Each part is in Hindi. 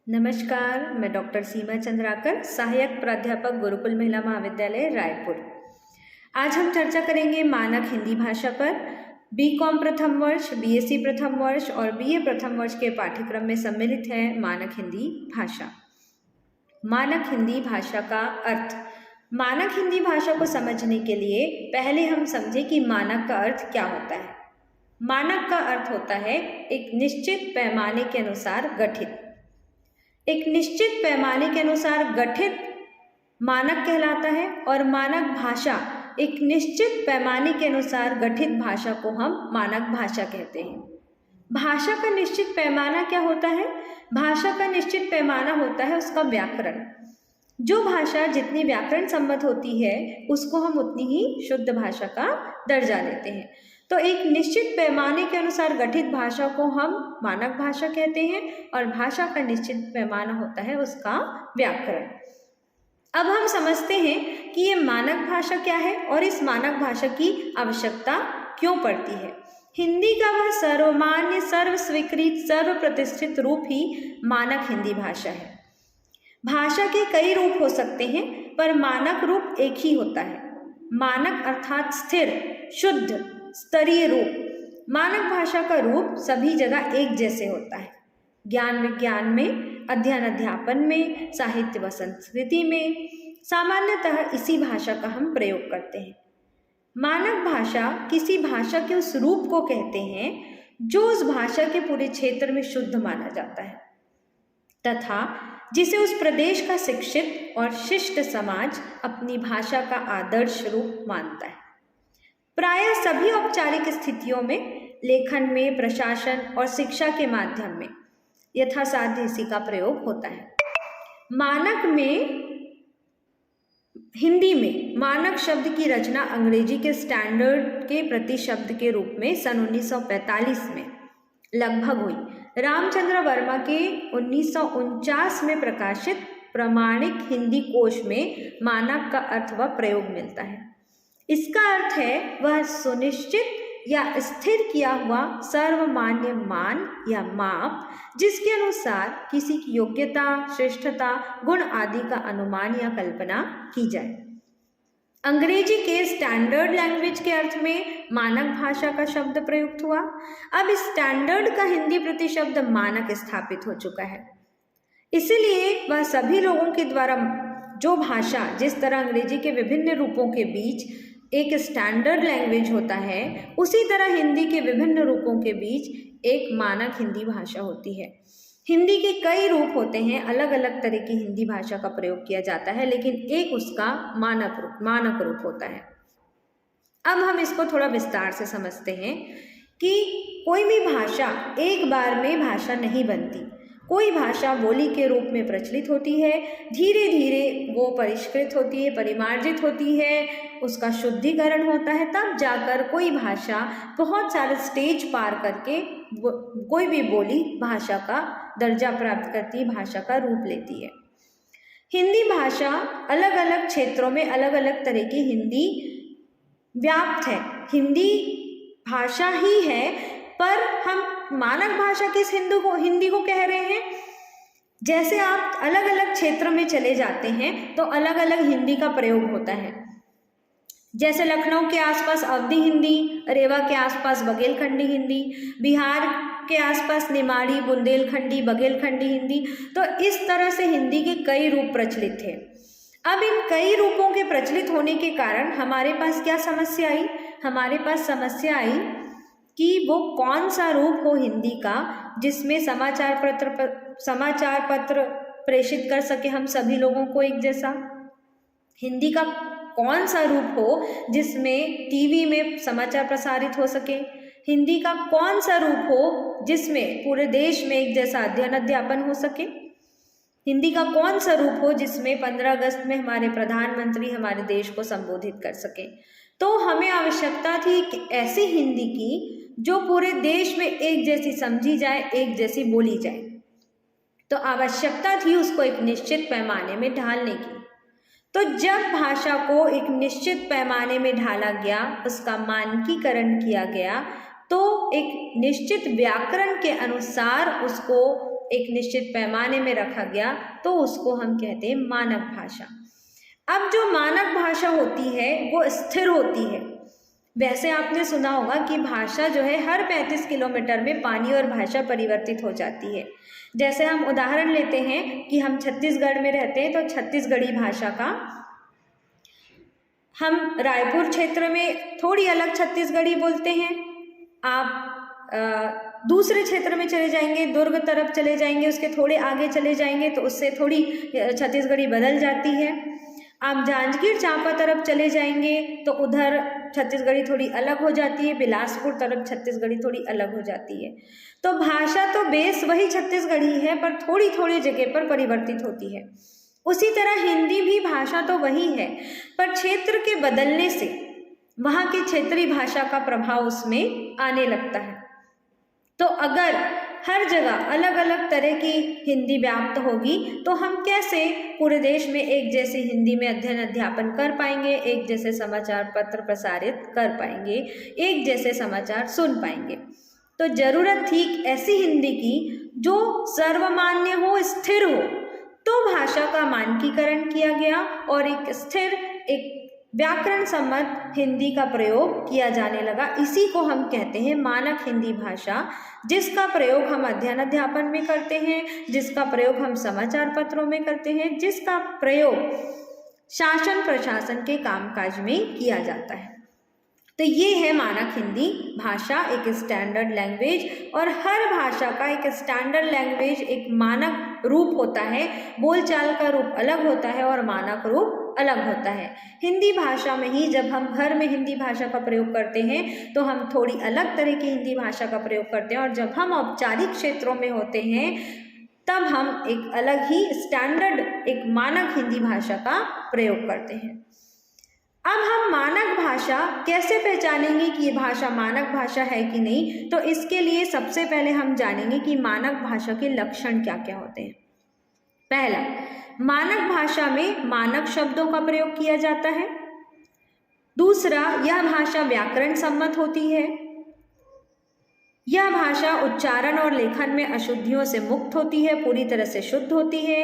नमस्कार, मैं डॉक्टर सीमा चंद्राकर, सहायक प्राध्यापक गुरुकुल महिला महाविद्यालय रायपुर। आज हम चर्चा करेंगे मानक हिंदी भाषा पर। बीकॉम प्रथम वर्ष, बीएससी प्रथम वर्ष और बीए प्रथम वर्ष के पाठ्यक्रम में सम्मिलित है मानक हिंदी भाषा। मानक हिंदी भाषा का अर्थ। मानक हिंदी भाषा को समझने के लिए पहले हम समझें कि मानक का अर्थ क्या होता है। मानक का अर्थ होता है एक निश्चित पैमाने के अनुसार गठित। एक निश्चित पैमाने के अनुसार गठित मानक कहलाता है और मानक भाषा एक निश्चित पैमाने के अनुसार गठित भाषा को हम मानक भाषा कहते हैं। भाषा का निश्चित पैमाना क्या होता है? भाषा का निश्चित पैमाना होता है उसका व्याकरण। जो भाषा जितनी व्याकरण सम्मत होती है उसको हम उतनी ही शुद्ध भाषा का दर्जा देते हैं। तो एक निश्चित पैमाने के अनुसार गठित भाषा को हम मानक भाषा कहते हैं और भाषा का निश्चित पैमाना होता है उसका व्याकरण। अब हम समझते हैं कि ये मानक भाषा क्या है और इस मानक भाषा की आवश्यकता क्यों पड़ती है। हिंदी का वह सर्वमान्य, सर्व स्वीकृत, सर्व प्रतिष्ठित रूप ही मानक हिंदी भाषा है। भाषा के कई रूप हो सकते हैं पर मानक रूप एक ही होता है। मानक अर्थात स्थिर, शुद्ध, स्तरीय रूप। मानक भाषा का रूप सभी जगह एक जैसे होता है। ज्ञान विज्ञान में, अध्ययन अध्यापन में, साहित्य व संस्कृति में सामान्यतः इसी भाषा का हम प्रयोग करते हैं। मानक भाषा किसी भाषा के उस रूप को कहते हैं जो उस भाषा के पूरे क्षेत्र में शुद्ध माना जाता है तथा जिसे उस प्रदेश का शिक्षित और शिष्ट समाज अपनी भाषा का आदर्श रूप मानता है। प्रायः सभी औपचारिक स्थितियों में, लेखन में, प्रशासन और शिक्षा के माध्यम में यथासाध्य इसी का प्रयोग होता है। मानक में, हिंदी में मानक शब्द की रचना अंग्रेजी के स्टैंडर्ड के प्रति शब्द के रूप में सन 1945 में लगभग हुई। रामचंद्र वर्मा के 1949 में प्रकाशित प्रमाणिक हिंदी कोश में मानक का अर्थ व प्रयोग मिलता है। इसका अर्थ है वह सुनिश्चित या स्थिर किया हुआ सर्वमान्य मान या माप जिसके अनुसार किसी की योग्यता, श्रेष्ठता, गुण आदि का अनुमान या कल्पना की जाए। अंग्रेजी के स्टैंडर्ड लैंग्वेज के अर्थ में मानक भाषा का शब्द प्रयुक्त हुआ। अब स्टैंडर्ड का हिंदी प्रतिशब्द मानक स्थापित हो चुका है। इसलिए वह सभी लोगों के द्वारा जो भाषा, जिस तरह अंग्रेजी के विभिन्न रूपों के बीच एक स्टैंडर्ड लैंग्वेज होता है, उसी तरह हिंदी के विभिन्न रूपों के बीच एक मानक हिंदी भाषा होती है। हिंदी के कई रूप होते हैं, अलग अलग तरह की हिंदी भाषा का प्रयोग किया जाता है, लेकिन एक उसका मानक रूप होता है। अब हम इसको थोड़ा विस्तार से समझते हैं कि कोई भी भाषा एक बार में भाषा नहीं बनती। कोई भाषा बोली के रूप में प्रचलित होती है, धीरे धीरे वो परिष्कृत होती है, परिमार्जित होती है, उसका शुद्धिकरण होता है, तब जाकर कोई भाषा बहुत सारे स्टेज पार करके कोई भी बोली भाषा का दर्जा प्राप्त करती है, भाषा का रूप लेती है। हिंदी भाषा अलग अलग क्षेत्रों में अलग अलग तरह की हिंदी व्याप्त है। हिंदी भाषा ही है पर हम मानक भाषा किस हिंदी को कह रहे हैं। जैसे आप अलग अलग क्षेत्र में चले जाते हैं तो अलग अलग हिंदी का प्रयोग होता है। जैसे लखनऊ के आसपास अवधी हिंदी, रेवा के आसपास बघेलखंडी हिंदी, बिहार के आसपास निमाड़ी, बुंदेलखंडी, बघेलखंडी हिंदी। तो इस तरह से हिंदी के कई रूप प्रचलित थे। अब इन कई रूपों के प्रचलित होने के कारण हमारे पास क्या समस्या आई? हमारे पास समस्या आई कि वो कौन सा रूप हो हिंदी का जिसमें समाचार पत्र प्रेषित कर सके हम सभी लोगों को एक जैसा। हिंदी का कौन सा रूप हो जिसमें टीवी में समाचार प्रसारित हो सके। हिंदी का कौन सा रूप हो जिसमें पूरे देश में एक जैसा अध्ययन अध्यापन हो सके। हिंदी का कौन सा रूप हो जिसमें 15 अगस्त में हमारे प्रधानमंत्री हमारे देश को संबोधित कर सके। तो हमें आवश्यकता थी कि ऐसी हिंदी की जो पूरे देश में एक जैसी समझी जाए, एक जैसी बोली जाए। तो आवश्यकता थी उसको एक निश्चित पैमाने में ढालने की। तो जब भाषा को एक निश्चित पैमाने में ढाला गया, उसका मानकीकरण किया गया, तो एक निश्चित व्याकरण के अनुसार उसको एक निश्चित पैमाने में रखा गया तो उसको हम कहते हैं मानक भाषा। अब जो मानक भाषा होती है वो स्थिर होती है। वैसे आपने सुना होगा कि भाषा जो है हर 35 किलोमीटर में पानी और भाषा परिवर्तित हो जाती है। जैसे हम उदाहरण लेते हैं कि हम छत्तीसगढ़ में रहते हैं तो छत्तीसगढ़ी भाषा का, हम रायपुर क्षेत्र में थोड़ी अलग छत्तीसगढ़ी बोलते हैं। आप दूसरे क्षेत्र में चले जाएंगे, दुर्ग तरफ चले जाएंगे, उसके थोड़े आगे चले जाएंगे तो उससे थोड़ी छत्तीसगढ़ी बदल जाती है। आप जांजगीर चांपा तरफ चले जाएंगे तो उधर छत्तीसगढ़ी थोड़ी अलग हो जाती है, बिलासपुर तरफ छत्तीसगढ़ी थोड़ी अलग हो जाती है। तो भाषा तो बेस वही छत्तीसगढ़ी है पर थोड़ी थोड़ी जगह पर परिवर्तित होती है। उसी तरह हिंदी भी भाषा तो वही है पर क्षेत्र के बदलने से वहाँ की क्षेत्रीय भाषा का प्रभाव उसमें आने लगता है। तो अगर हर जगह अलग अलग तरह की हिंदी व्याप्त होगी तो हम कैसे पूरे देश में एक जैसी हिंदी में अध्ययन अध्यापन कर पाएंगे, एक जैसे समाचार पत्र प्रसारित कर पाएंगे, एक जैसे समाचार सुन पाएंगे। तो जरूरत थी ऐसी हिंदी की जो सर्वमान्य हो, स्थिर हो। तो भाषा का मानकीकरण किया गया और एक स्थिर, एक व्याकरण सम्मत हिंदी का प्रयोग किया जाने लगा। इसी को हम कहते हैं मानक हिंदी भाषा, जिसका प्रयोग हम अध्ययन अध्यापन में करते हैं, जिसका प्रयोग हम समाचार पत्रों में करते हैं, जिसका प्रयोग शासन प्रशासन के कामकाज में किया जाता है। तो ये है मानक हिंदी भाषा, एक स्टैंडर्ड लैंग्वेज। और हर भाषा का एक स्टैंडर्ड लैंग्वेज, एक मानक रूप होता है। बोलचाल का रूप अलग होता है और मानक रूप अलग होता है। हिंदी भाषा में ही जब हम घर में हिंदी भाषा का प्रयोग करते हैं तो हम थोड़ी अलग तरह की हिंदी भाषा का प्रयोग करते हैं, और जब हम औपचारिक क्षेत्रों में होते हैं तब हम एक अलग ही स्टैंडर्ड, एक मानक हिंदी भाषा का प्रयोग करते हैं। अब हम मानक भाषा कैसे पहचानेंगे कि ये भाषा मानक भाषा है कि नहीं, तो इसके लिए सबसे पहले हम जानेंगे कि मानक भाषा के लक्षण क्या क्या होते हैं। पहला, मानक भाषा में मानक शब्दों का प्रयोग किया जाता है। दूसरा, यह भाषा व्याकरण सम्मत होती है। यह भाषा उच्चारण और लेखन में अशुद्धियों से मुक्त होती है, पूरी तरह से शुद्ध होती है।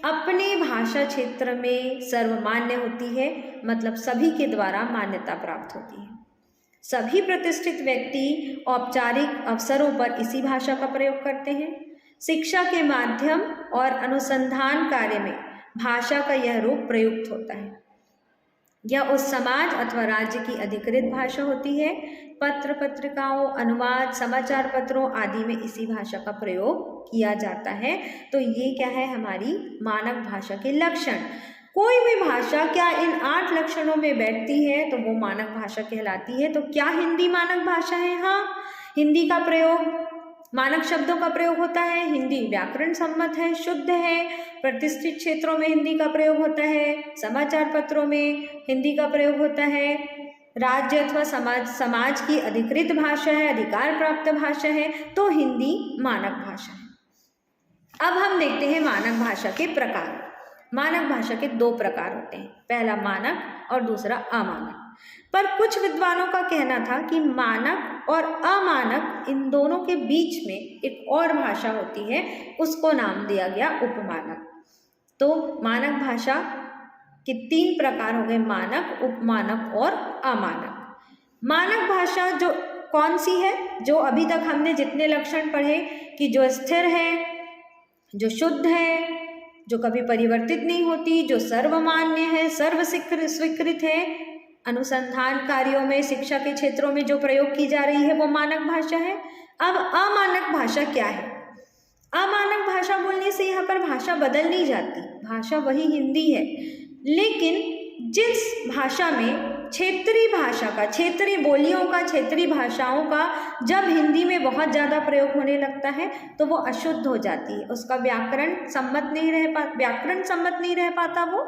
अपने भाषा क्षेत्र में सर्वमान्य होती है, मतलब सभी के द्वारा मान्यता प्राप्त होती है। सभी प्रतिष्ठित व्यक्ति औपचारिक अवसरों पर इसी भाषा का प्रयोग करते हैं। शिक्षा के माध्यम और अनुसंधान कार्य में भाषा का यह रूप प्रयुक्त होता है। यह उस समाज अथवा राज्य की अधिकृत भाषा होती है। पत्र पत्रिकाओं, अनुवाद, समाचार पत्रों आदि में इसी भाषा का प्रयोग किया जाता है। तो ये क्या है, हमारी मानक भाषा के लक्षण। कोई भी भाषा क्या इन 8 लक्षणों में बैठती है तो वो मानक भाषा कहलाती है। तो क्या हिंदी मानक भाषा है? हाँ, हिंदी का प्रयोग, मानक शब्दों का प्रयोग होता है। हिंदी व्याकरण सम्मत है, शुद्ध है। प्रतिष्ठित क्षेत्रों में हिंदी का प्रयोग होता है। समाचार पत्रों में हिंदी का प्रयोग होता है। राज्य अथवा समाज की अधिकृत भाषा है, अधिकार प्राप्त भाषा है। तो हिंदी मानक भाषा है। अब हम देखते हैं मानक भाषा के प्रकार। मानक भाषा के 2 प्रकार होते हैं, पहला मानक और दूसरा अमानक। पर कुछ विद्वानों का कहना था कि मानक और अमानक इन दोनों के बीच में एक और भाषा होती है, उसको नाम दिया गया उपमानक। तो मानक भाषा के 3 प्रकार हो गए, मानक, उपमानक और अमानक। मानक भाषा जो कौन सी है? जो अभी तक हमने जितने लक्षण पढ़े कि जो स्थिर है, जो शुद्ध है, जो कभी परिवर्तित नहीं होती, जो सर्वमान्य है, सर्व स्वीकृत है, अनुसंधान कार्यों में, शिक्षा के क्षेत्रों में जो प्रयोग की जा रही है वो मानक भाषा है। अब अमानक भाषा क्या है? अमानक भाषा बोलने से यहाँ पर भाषा बदल नहीं जाती, भाषा वही हिंदी है, लेकिन जिस भाषा में क्षेत्रीय भाषा का, क्षेत्रीय बोलियों का, क्षेत्रीय भाषाओं का जब हिंदी में बहुत ज़्यादा प्रयोग होने लगता है तो वो अशुद्ध हो जाती है, उसका व्याकरण सम्मत नहीं रह पाता वो,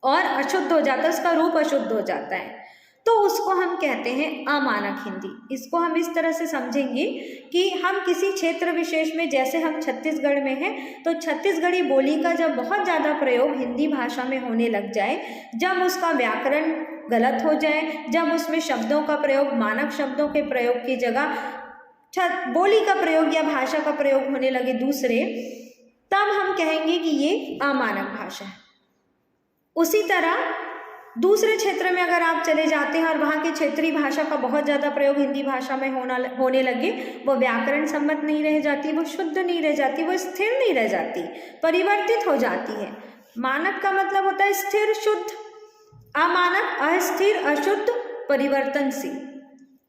और अशुद्ध हो जाता है, उसका रूप अशुद्ध हो जाता है। तो उसको हम कहते हैं अमानक हिंदी। इसको हम इस तरह से समझेंगे कि हम किसी क्षेत्र विशेष में, जैसे हम छत्तीसगढ़ में हैं, तो छत्तीसगढ़ी बोली का जब बहुत ज़्यादा प्रयोग हिंदी भाषा में होने लग जाए, जब उसका व्याकरण गलत हो जाए, जब उसमें शब्दों का प्रयोग मानक शब्दों के प्रयोग की जगह बोली का प्रयोग या भाषा का प्रयोग होने लगे दूसरे, तब हम कहेंगे कि ये अमानक भाषा है। उसी तरह दूसरे क्षेत्र में अगर आप चले जाते हैं और वहाँ के क्षेत्रीय भाषा का बहुत ज़्यादा प्रयोग हिंदी भाषा में होने लगे, वो व्याकरण सम्मत नहीं रह जाती, वो शुद्ध नहीं रह जाती, वो स्थिर नहीं रह जाती, परिवर्तित हो जाती है। मानक का मतलब होता है स्थिर शुद्ध, अमानक अस्थिर अशुद्ध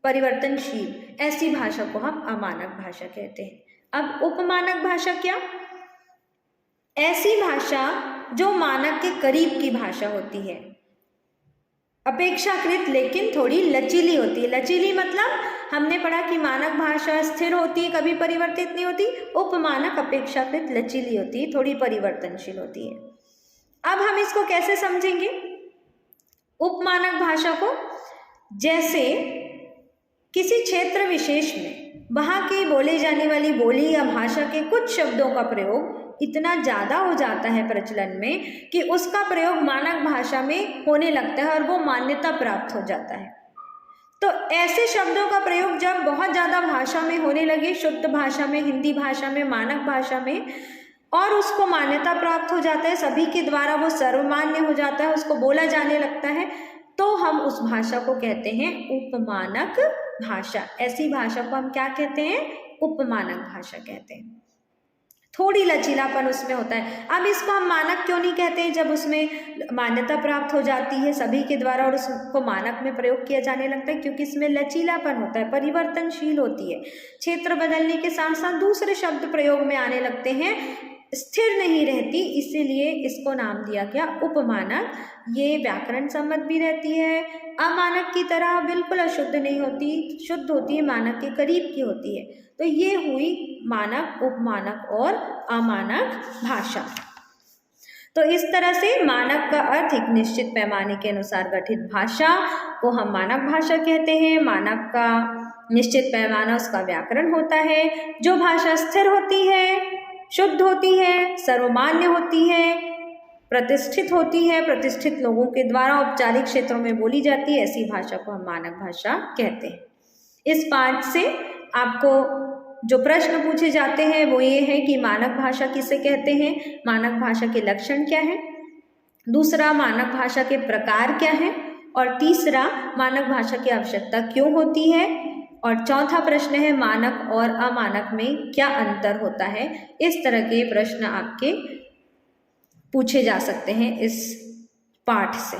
परिवर्तनशील, ऐसी भाषा को हम अमानक भाषा कहते हैं। अब उपमानक भाषा क्या? ऐसी भाषा जो मानक के करीब की भाषा होती है, अपेक्षाकृत लेकिन थोड़ी लचीली होती है। लचीली मतलब हमने पढ़ा कि मानक भाषा स्थिर होती है, कभी परिवर्तित नहीं होती। उपमानक अपेक्षाकृत लचीली होती है, थोड़ी परिवर्तनशील होती है। अब हम इसको कैसे समझेंगे उपमानक भाषा को? जैसे किसी क्षेत्र विशेष में वहाँ की बोले जाने वाली बोली या भाषा के कुछ शब्दों का प्रयोग इतना ज़्यादा हो जाता है प्रचलन में कि उसका प्रयोग मानक भाषा में होने लगता है और वो मान्यता प्राप्त हो जाता है। तो ऐसे शब्दों का प्रयोग जब बहुत ज़्यादा भाषा में होने लगे, शुद्ध भाषा में, हिंदी भाषा में, मानक भाषा में, और उसको मान्यता प्राप्त हो जाता है, सभी के द्वारा वो सर्वमान्य हो जाता है, उसको बोला जाने लगता है, तो हम उस भाषा को कहते हैं उपमानक भाषा। ऐसी भाषा को हम क्या कहते हैं? उपमानक भाषा कहते हैं। थोड़ी लचीलापन उसमें होता है। अब इसको हम मानक क्यों नहीं कहते हैं? जब उसमें मान्यता प्राप्त हो जाती है सभी के द्वारा और उसको मानक में प्रयोग किया जाने लगता है, क्योंकि इसमें लचीलापन होता है, परिवर्तनशील होती है, क्षेत्र बदलने के साथ साथ दूसरे शब्द प्रयोग में आने लगते हैं, स्थिर नहीं रहती, इसीलिए इसको नाम दिया गया उपमानक। ये व्याकरण सम्मत भी रहती है, अमानक की तरह बिल्कुल अशुद्ध नहीं होती, शुद्ध होती है, मानक के करीब की होती है। तो ये हुई मानक, उपमानक और अमानक भाषा। तो इस तरह से मानक का अर्थ एक निश्चित पैमाने के अनुसार गठित भाषा को हम मानक भाषा कहते हैं। मानक का निश्चित पैमाना उसका व्याकरण होता है। जो भाषा स्थिर होती है, शुद्ध होती है, सर्वमान्य होती है, प्रतिष्ठित होती है, प्रतिष्ठित लोगों के द्वारा औपचारिक क्षेत्रों में बोली जाती है, ऐसी भाषा को हम मानक भाषा कहते हैं। इस पाठ से आपको जो प्रश्न पूछे जाते हैं वो ये है कि मानक भाषा किसे कहते हैं, मानक भाषा के लक्षण क्या हैं, दूसरा मानक भाषा के प्रकार क्या हैं, और तीसरा मानक भाषा की आवश्यकता क्यों होती है, और चौथा प्रश्न है मानक और अमानक में क्या अंतर होता है। इस तरह के प्रश्न आपके पूछे जा सकते हैं इस पाठ से।